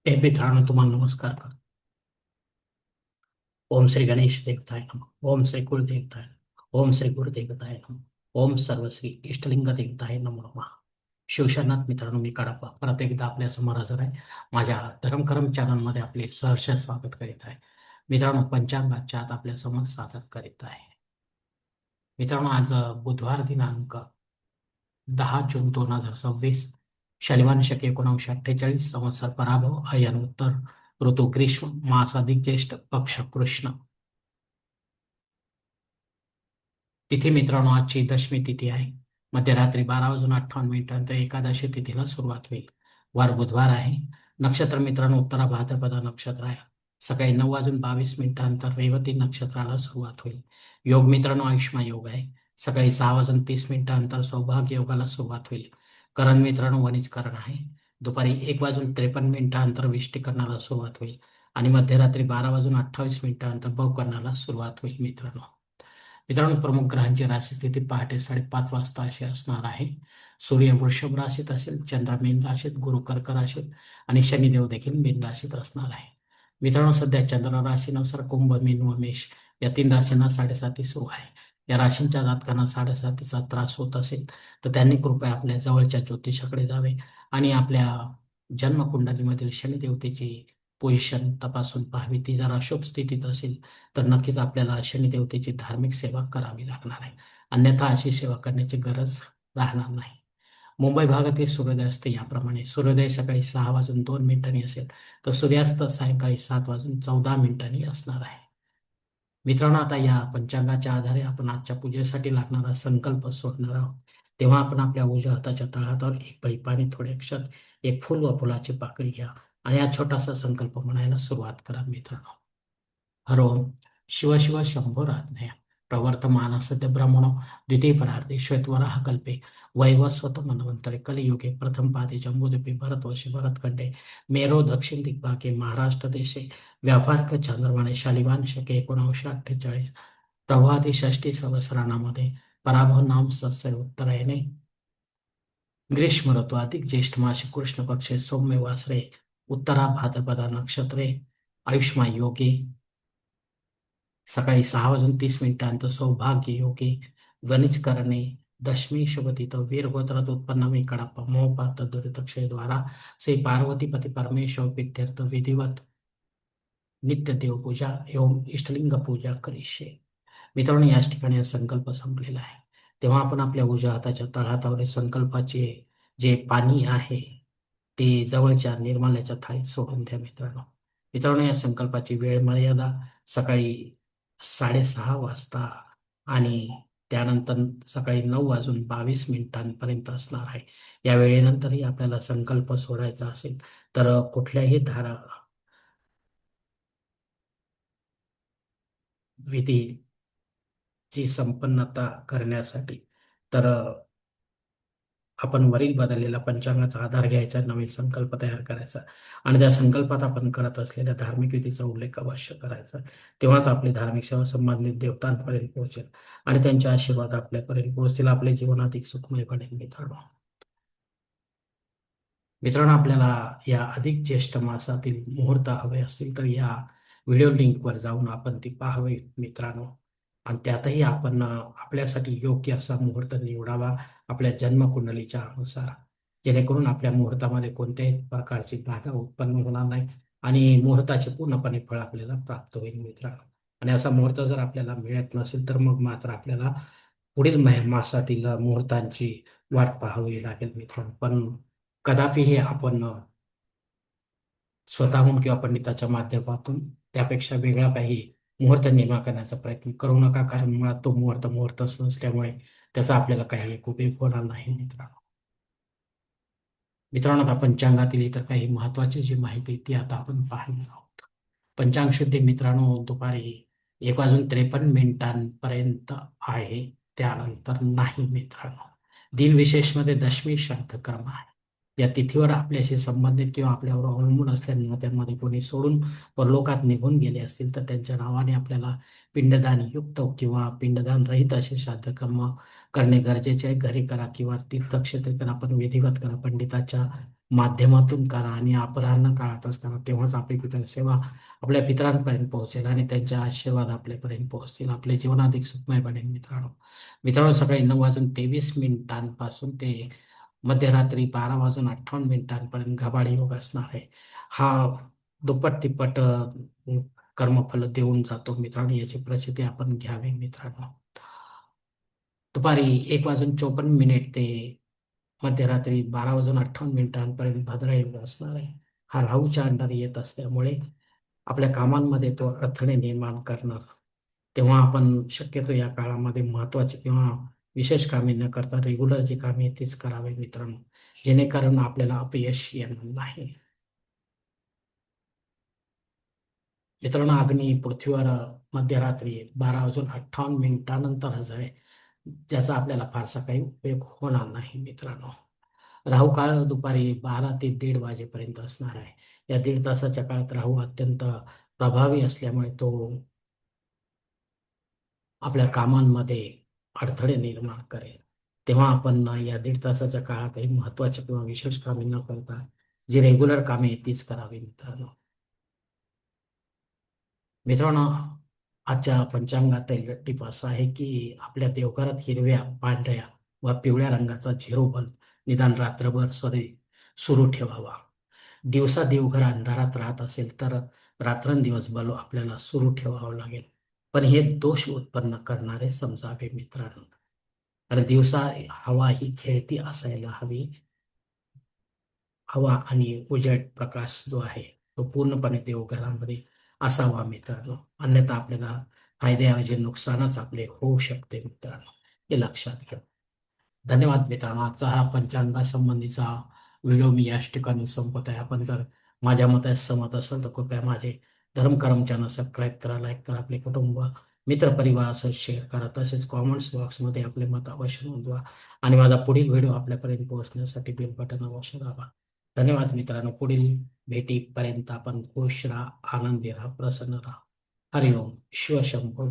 मित्रांनो, तुम्हाला नमस्कार करतो. ओम श्री गणेश देवताय नमः. ओम श्री कुलदेवताय नमः. ओम श्री गुरुदेवताय नमः. ओम सर्वश्री इष्टलिंग देवताय नमो नमः. शिवशरणात मित्रांनो, मी कडाप्पा परत एकदा आपल्या समोर हजर आहे. माझ्या धर्मकरम चॅनलमध्ये आपले सहर्ष स्वागत करीत आहे. मित्रांनो, पंचांगाच्या आत आपल्या समोर सादर करीत आहे. मित्रांनो, आज बुधवार दिनांक 10 जून 2026, शनिवार शक 1948, संवत्सर पराभव, अयन उत्तर, ऋतू ग्रीष्म, मास अधिक ज्येष्ठ, पक्ष कृष्ण. तिथी मित्रांनो, आजची दशमी तिथी आहे. मध्यरात्री 12 वाजून 58 मिनिटांनंतर एकादशी तिथीला सुरुवात होईल. वार बुधवार आहे. नक्षत्र मित्रांनो, उत्तरा भाद्रपदा नक्षत्र आहे. सकाळी 9 वाजून 22 मिनिटांनंतर रेवती नक्षत्राला सुरुवात होईल. योग मित्रांनो, आयुष्मान योग आहे. सकाळी 6 वाजून 30 मिनिटांनंतर सौभाग्य योगाला सुरुवात होईल. करण मित्रांनो, वणिज करण आहे. दुपारी 1 वाजून 53 मिनिटांनंतर विष्टीकरणाला सुरुवात होईल आणि मध्यरात्री 12 वाजून 28 मिनिटांनंतर भवकरणाला सुरुवात होईल. मित्रांनो, प्रमुख ग्रहांची राशी स्थिती पहाटे 5:30 वाजता अशी असणार आहे. सूर्य वृषभ राशीत असेल, चंद्र मीन राशीत, गुरु कर्क राशीत आणि शनिदेव देखील मीन राशीत असणार आहे. मित्रांनो, सध्या चंद्र राशीनुसार कुंभ, मीन व मेष या 3 राशींना 7.5 सुरू आहे. या राशींच्या जातकांना 7.5चा त्रास होत असेल तर त्यांनी कृपया आपल्या जवळच्या ज्योतिषाकडे जावे आणि आपल्या जन्मकुंडलीमधील शनिदेवतेची पोझिशन तपासून पाहावी. ती जर अशुभ स्थितीत असेल तर नक्कीच आपल्याला शनिदेवतेची धार्मिक सेवा करावी लागणार आहे. अन्यथा अशी सेवा करण्याची गरज राहणार नाही. मुंबई भागातील सूर्योदय असते याप्रमाणे: सूर्योदय सकाळी 6 वाजून 2 मिनिटांनी असेल तर सूर्यास्त सायंकाळी 7 वाजून 14 मिनिटांनी असणार आहे. मित्रांनो, आता या पंचांगाच्या आधारे आपण आजच्या पूजेसाठी लागणारा संकल्प सोडणार आहोत. तेव्हा आपण आपल्या उजव्या हाताच्या तळहातावर एक पळी पाणी, थोडे अक्षत, एक फूल व फुलाची पाकळी घ्या आणि हा छोटासा संकल्प म्हणायला सुरुवात करा. मित्रांनो, हरो शिव शिव शंभोराज्ञया प्रवर्तमान सद्य ब्रह्मणो द्वितीयपरार्धे श्वेतवराह कल्पे वैवस्वत मनवंतरे कलियुगे प्रथम पादे जम्बूद्वीपे भरतवर्षे भरतखंडे मेरो दक्षिण दिग्भागे महाराष्ट्र देशे व्यापारक चांद्रमाने शालिवान शके 1948 प्रभाती षष्टी संवत्सरामध्ये पराभव नाम सस्य उत्तरायणे ग्रीष्म ऋतू अधिक ज्येष्ठ मासी कृष्ण पक्षे सौम्य वासरे उत्तरा भाद्रपदा नक्षत्रे आयुष्मान योगी सकाळी 6 वाजून 30 मिनिटांनंतर सौभाग्य योगी गणित करणे दशमी शुभ तिथं वीर गोत्रात उत्पन्न मी कडाप्पा मोहपात दुरितक्षय द्वारा श्री पार्वती पती परमेश्वर विद्यर्थ विधिवत नित्य देवपूजा एवं इष्टलिंग पूजा करीशे. मित्रांनो, याच ठिकाणी हा संकल्प संपलेला आहे. तेव्हा आपण आपल्या उजव्या हाताच्या तळहातावर संकल्पाचे जे पाणी आहे ते जवळच्या निर्माल्याच्या थाळीत सोडून द्या. मित्रांनो, या संकल्पाची वेळ मर्यादा सकाळी 6:30 वाजता आणि त्यानंतर सकाळी 9 वाजून 22 मिनिटांपर्यंत असणार आहे. या वेळेनंतरही आपल्याला संकल्प सोडायचा असेल तर कुठल्याही विधीची संपन्नता करण्यासाठी तर आपण वरील बदललेला पंचांगाचा आधार घ्यायचा, नवीन संकल्प तयार करायचा आणि त्या संकल्पात आपण करत असलेल्या धार्मिक विधीचा उल्लेख अवश्य करायचा. तेव्हाच आपली धार्मिक सेवा संबंधित देवतांपर्यंत पोहोचेल आणि त्यांचे आशीर्वाद आपल्यापर्यंत पोहोचतील. आपले जीवन अधिक सुखमय बनेल. मित्रांनो, आपल्याला या अधिक ज्येष्ठ मासातील मुहूर्त हवे असतील तर या व्हिडिओ लिंकवर जाऊन आपण ती पाहावे. मित्रांनो, आणि त्यातही आपण आपल्यासाठी योग्य असा मुहूर्त निवडावा आपल्या जन्मकुंडलीच्या अनुसार, जेणेकरून आपल्या मुहूर्तामध्ये कोणत्याही प्रकारची बाधा उत्पन्न होणार नाही आणि मुहूर्ताचे पूर्णपणे फळ आपल्याला प्राप्त होईल. मित्रांनो, आणि असा मुहूर्त जर आपल्याला मिळत नसेल तर मग मात्र आपल्याला पुढील मासातील मुहूर्तांची वाट पाहावी लागेल. मित्रांनो, पण कदापि हे आपण स्वतःहून किंवा पंडिताच्या माध्यमातून त्यापेक्षा वेगळा काही मुहूर्त निर्माण करण्याचा प्रयत्न करू नका, कारण मुळात तो मुहूर्तच नसल्यामुळे त्याचा आपल्याला काही एक उपयोग होणार नाही. मित्रांनो, आता पंचांगातील इतर काही महत्वाची जी माहिती ती आता आपण पाहणार आहोत. पंचांग शुद्धी मित्रांनो दुपारी 1 वाजून 53 मिनिटांपर्यंत आहे, त्यानंतर नाही. मित्रांनो, दिनविशेषमध्ये दशमी श्राद्ध कर्म आहे. या तिथीवर आपल्याशी संबंधित किंवा आपल्यावर अवलंबून असलेल्या नात्यांमध्ये कोणी सोडून परलोकात निघून गेले असतील तर त्यांच्या नावाने आपल्याला पिंडदान युक्त किंवा पिंडदान रहित असे श्राद्ध कर्म करणे गरजेचे आहे. घरी करा किंवा तीर्थक्षेत्री करा, पण विधिवत करा. पंडिताच्या माध्यमातून करा आणि अपराह्न काळातच करा, तेव्हाच आपली पितळ सेवा आपल्या पितरांपर्यंत पोहोचेल आणि त्यांच्या आशीर्वाद आपल्यापर्यंत पोहोचतील. आपले जीवन अधिक सुखमय बनेल मित्रांनो. मित्रांनो, सकाळी 9:23 ते मध्यरात्री 12:58 घबाड योग असणार आहे. हा दुप्पट तिप्पट कर्मफल देऊन जातो मित्रांनो. याची प्रचिती आपण घ्यावी मित्रांनो. दुपारी 1:54 ते मध्यरात्री 12:58 भद्रा योग असणार आहे. हा राहूच्या अंडाने येत असल्यामुळे आपल्या कामांमध्ये तो अडथळे निर्माण करणार. तेव्हा आपण शक्यतो या काळामध्ये महत्वाची किंवा विशेष कामे न करता रेग्युलर जी कामे आहेत तीच करावी मित्रांनो, जेणेकरून आपल्याला अपयश येणार नाही. मित्रांनो, अग्नी पृथ्वीवर मध्यरात्री 12:58 आहे, ज्याचा आपल्याला फारसा काही उपयोग होणार नाही मित्रांनो. राहू काळ दुपारी 12 ते 1:30 वाजेपर्यंत असणार आहे. या 1.5 तासाच्या काळात राहू अत्यंत प्रभावी असल्यामुळे तो आपल्या कामांमध्ये अडथळे निर्माण करेल. तेव्हा आपण या 1.5 तासाच्या काळातही महत्वाची किंवा विशेष कामे न करता जी रेग्युलर कामे आहेत तीच करावी मित्रांनो. मित्रांनो, आजच्या पंचांगातील टीप असं आहे की आपल्या देवघरात हिरव्या, पांढऱ्या व पिवळ्या रंगाचा झिरो बल्ब निदान रात्रभर सुरू ठेवावा. दिवसा देवघर अंधारात राहत असेल तर रात्रंदिवस बल्ब आपल्याला सुरू ठेवावं लागेल. पण हे दोष उत्पन्न करणारे समजावे मित्रांनो. कारण दिवसा हवा ही खेळती असायला हवी. हवा आणि उजेड प्रकाश जो आहे तो पूर्णपणे देवघरामध्ये असावा मित्रांनो. अन्यथा आपल्याला फायद्याऐवजी नुकसानच आपले होऊ शकते मित्रांनो. हे लक्षात घ्या. धन्यवाद मित्रांनो. आजचा हा पंचांगासंबंधीचा व्हिडिओ मी याच ठिकाणी संपत आहे. आपण जर माझ्या मतास सहमत असाल तर कृपया माझे धर्मकरम चॅनल सबस्क्राईब करा, लाईक करा, आपले कुटुंब मित्रपरिवार असं शेअर करा. तसेच कॉमेंट्स बॉक्समध्ये आपले मत अवश्य नोंदवा आणि माझा पुढील व्हिडिओ आपल्यापर्यंत पोहोचण्यासाठी बेल बटन अवश्य दाबा. धन्यवाद मित्रांनो. पुढील भेटीपर्यंत आपण खुश राहा, आनंदी राहा, प्रसन्न राहा. हरिओम. शिवशंभो.